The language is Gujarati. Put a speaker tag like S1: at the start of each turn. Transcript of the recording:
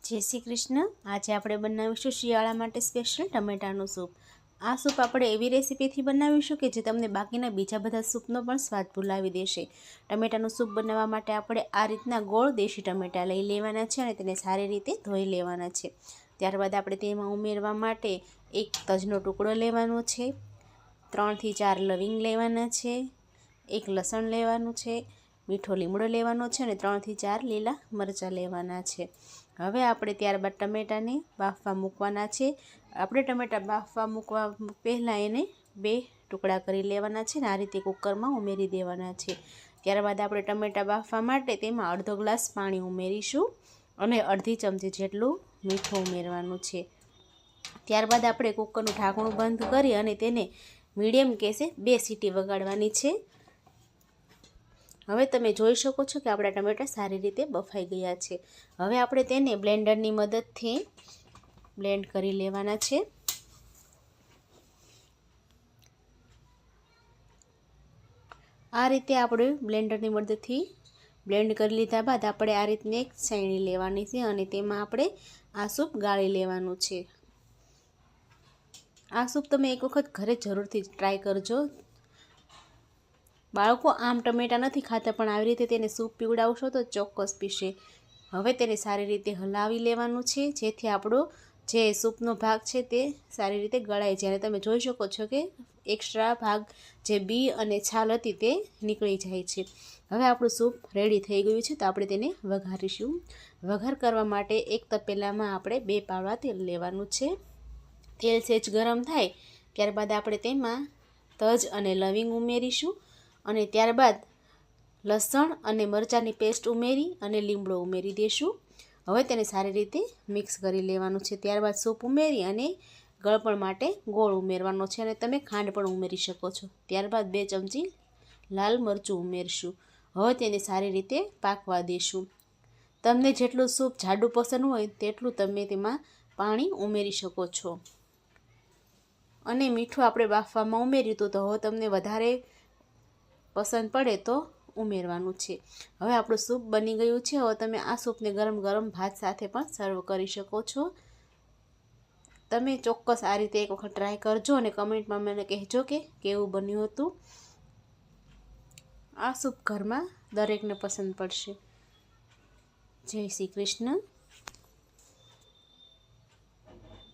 S1: जय श्री कृष्ण। आज આપણે બનાવીશું શિયાળા માટે સ્પેશિયલ ટમેટાનું સૂપ। આ સૂપ આપણે એવી રેસીપીથી બનાવીશું કે જે તમને બાકીના બીજા બધા સૂપનો પણ સ્વાદ ભૂલાવી દેશે। ટમેટાનું સૂપ બનાવવા માટે આપણે આ રીતના ગોળ દેશી ટમેટા લઈ લેવાના છે અને તેને સારી રીતે ધોઈ લેવાના છે। ત્યારબાદ આપણે તેમાં ઉમેરવા માટે એક તજનો ટુકડો લેવાનો છે, 3 થી 4 લવિંગ લેવાના છે, એક લસણ લેવાનું છે, મીઠો લીમડો લેવાનો છે અને 3 થી 4 લીલા મરચાં લેવાના છે। હવે આપણે ત્યારબાદ ટમેટાને બાફવા મૂકવાના છે। આપણે ટમેટા બાફવા મૂકવા પહેલાં એને 2 ટુકડા કરી લેવાના છે અને આ રીતે કુકરમાં ઉમેરી દેવાના છે। ત્યારબાદ આપણે ટમેટા બાફવા માટે તેમાં અડધો ગ્લાસ પાણી ઉમેરીશું અને અડધી ચમચી જેટલું મીઠું ઉમેરવાનું છે। ત્યારબાદ આપણે કુકરનું ઢાંકણું બંધ કરી અને તેને મીડિયમ ગેસે 2 સીટી વગાડવાની છે। હવે તમે જોઈ શકો છો કે આપણા ટમેટા સારી રીતે બફાઈ ગયા છે। હવે આપણે તેને બ્લેન્ડરની મદદથી બ્લેન્ડ કરી લેવાના છે। આ રીતે આપણે બ્લેન્ડરની મદદથી બ્લેન્ડ કરી લીધા બાદ આપણે આ રીતની એક છાયણી લેવાની છે અને તેમાં આપણે આ સૂપ ગાળી લેવાનું છે। આ સૂપ તમે એક વખત ઘરે જરૂરથી ટ્રાય કરજો। બાળકો આમ ટમેટા નથી ખાતા પણ આવી રીતે તેને સૂપ પીવડાવશો તો ચોક્કસ પીશે। હવે તેને સારી રીતે હલાવી લેવાનું છે જેથી આપણો જે સૂપનો ભાગ છે તે સારી રીતે ગળાઈ જાય અને તમે જોઈ શકો છો કે એક્સ્ટ્રા ભાગ જે બી અને છાલ હતી તે નીકળી જાય છે। હવે આપણું સૂપ રેડી થઈ ગયું છે તો આપણે તેને વઘારીશું। વઘાર કરવા માટે એક તપેલામાં આપણે 2 પાવડા તેલ લેવાનું છે। તેલ સેજ ગરમ થાય ત્યારબાદ આપણે તેમાં તજ અને લવિંગ ઉમેરીશું અને ત્યારબાદ લસણ અને મરચાંની પેસ્ટ ઉમેરી અને લીમડો ઉમેરી દઈશું। હવે તેને સારી રીતે મિક્સ કરી લેવાનું છે। ત્યારબાદ સૂપ ઉમેરી અને ગળપણ માટે ગોળ ઉમેરવાનો છે અને તમે ખાંડ પણ ઉમેરી શકો છો। ત્યારબાદ 2 ચમચી લાલ મરચું ઉમેરશું। હવે તેને સારી રીતે પાકવા દઈશું। તમને જેટલું સૂપ જાડું પસંદ હોય તેટલું તમે તેમાં પાણી ઉમેરી શકો છો અને મીઠું આપણે બાફવામાં ઉમેર્યું હતું તો હવે તમને વધારે પસંદ પડે તો ઉમેરવાનું છે। હવે આપણું સૂપ બની ગયું છે। હવે તમે આ સૂપને ગરમ ગરમ ભાત સાથે પણ સર્વ કરી શકો છો। તમે ચોક્કસ આ રીતે એક વખત ટ્રાય કરજો અને કમેન્ટમાં મને કહેજો કે કેવું બન્યું હતું। આ સૂપ ઘરમાં દરેકને પસંદ પડશે। જય શ્રી કૃષ્ણ।